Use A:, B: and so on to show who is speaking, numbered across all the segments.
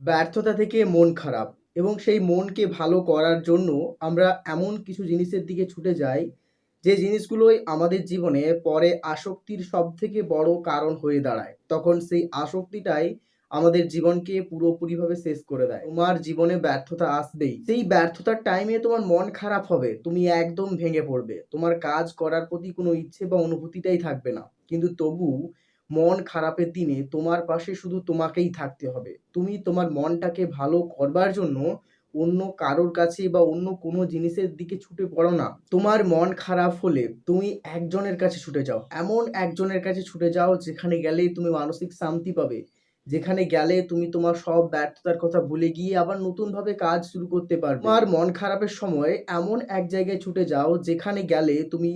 A: ব্যর্থতা থেকে মন খারাপ এবং সেই মনকে ভালো করার জন্য আমরা এমন কিছু জিনিসের দিকে ছুটে যাই, যে জিনিসগুলোই আমাদের জীবনে পরে আসক্তির সবথেকে বড় কারণ হয়ে দাঁড়ায়। তখন সেই আসক্তিটাই আমাদের জীবনকে পুরোপুরিভাবে শেষ করে দেয়। তোমার জীবনে ব্যর্থতা আসবেই। সেই ব্যর্থতার টাইমে তোমার মন খারাপ হবে। তুমি একদম ভেঙে পড়বে। তোমার কাজ করার প্রতি কোনো ইচ্ছে বা অনুভূতিটাই থাকবে না। কিন্তু তবু মন খারাপের দিনে তোমার পাশে শুধু তোমাকেই থাকতে হবে। তুমি তোমার মনটাকে ভালো করবার জন্য অন্য কারোর কাছে বা অন্য কোনো জিনিসের দিকে ছুটে পড়ো না। তোমার মন খারাপ হলে তুমি একজনের কাছে ছুটে যাও। এমন একজনের কাছে ছুটে যাও যেখানে গেলেই তুমি মানসিক শান্তি পাবে। যেখানে গেলে তুমি তোমার সব ব্যর্থতার কথা ভুলে গিয়ে আবার নতুনভাবে কাজ শুরু করতে পারবে। তোমার মন খারাপের সময় এমন এক জায়গায় ছুটে যাও যেখানে গেলে তুমি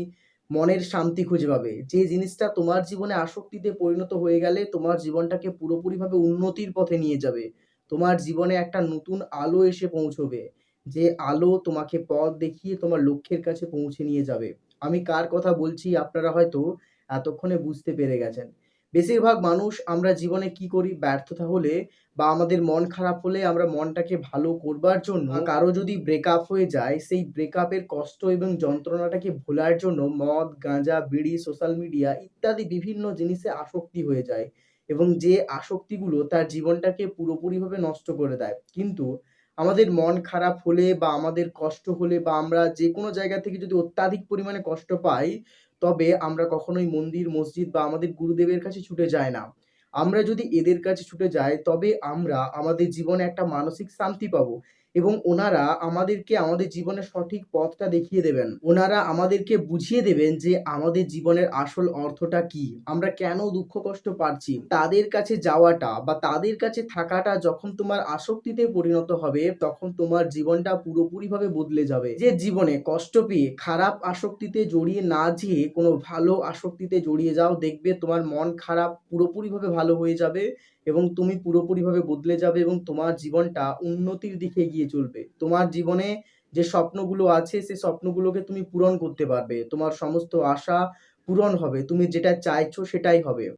A: মনের শান্তি খুঁজে পাবে। যে জিনিসটা তোমার জীবনে আসক্তিতে পরিণত হয়ে গেলে তোমার জীবনটাকে পুরোপুরিভাবে উন্নতির পথে নিয়ে যাবে। তোমার জীবনে একটা নতুন আলো এসে পৌঁছবে। যে আলো তোমাকে পথ দেখিয়ে তোমার লক্ষ্যের কাছে পৌঁছে নিয়ে যাবে। আমি কার কথা বলছি আপনারা হয়তো এতক্ষণে বুঝতে পেরে গেছেন। বেশিরভাগ মানুষ আমরা জীবনে কি করি, ব্যর্থতা হলে বা আমাদের মন খারাপ হলে আমরা মনটাকে ভালো করবার জন্য কারো যদি ব্রেকআপ হয়ে যায়, সেই ব্রেকআপের কষ্ট এবং যন্ত্রণাটাকে ভোলার জন্য মদ, গাঁজা, বিড়ি, সোশ্যাল মিডিয়া ইত্যাদি বিভিন্ন জিনিসে আসক্তি হয়ে যায় এবং যে আসক্তিগুলো তার জীবনটাকে পুরোপুরিভাবে নষ্ট করে দেয়। কিন্তু আমাদের মন খারাপ হলে বা আমাদের কষ্ট হলে বা আমরা যেকোনো জায়গা থেকে যদি অত্যাধিক পরিমাণে কষ্ট পাই, তবে আমরা কখনোই মন্দির, মসজিদ বা আমাদের গুরুদেবের কাছে ছুটে যাই না। আমরা যদি এদের কাছে ছুটে যাই, তবে আমরা আমাদের জীবনে একটা মানসিক শান্তি পাবো এবং ওনারা আমাদেরকে আমাদের জীবনের সঠিক পথটা দেখিয়ে দেবেন। ওনারা আমাদেরকে বুঝিয়ে দেবেন যে আমাদের জীবনের আসল অর্থটা কি? আমরা কেন দুঃখ কষ্ট পাচ্ছি? তাদের কাছে যাওয়াটা বা তাদের কাছে থাকাটা যখন তোমার আসক্তিতে পরিণত হবে, তখন তোমার জীবনটা পুরোপুরিভাবে বদলে যাবে। যে জীবনে কষ্ট পেয়ে খারাপ আসক্তিতে জড়িয়ে না যেয়ে কোনো ভালো আসক্তিতে জড়িয়ে যাও, দেখবে তোমার মন খারাপ পুরোপুরিভাবে ভালো হয়ে যাবে এবং তুমি পুরোপুরিভাবে বদলে যাবে এবং তোমার জীবনটা উন্নতির দিকে এগিয়ে চলবে। তোমার জীবনে যে স্বপ্নগুলো আছে, সে স্বপ্নগুলোকে তুমি পূরণ করতে পারবে। তোমার সমস্ত আশা পূরণ হবে। তুমি যেটা চাইছো সেটাই হবে।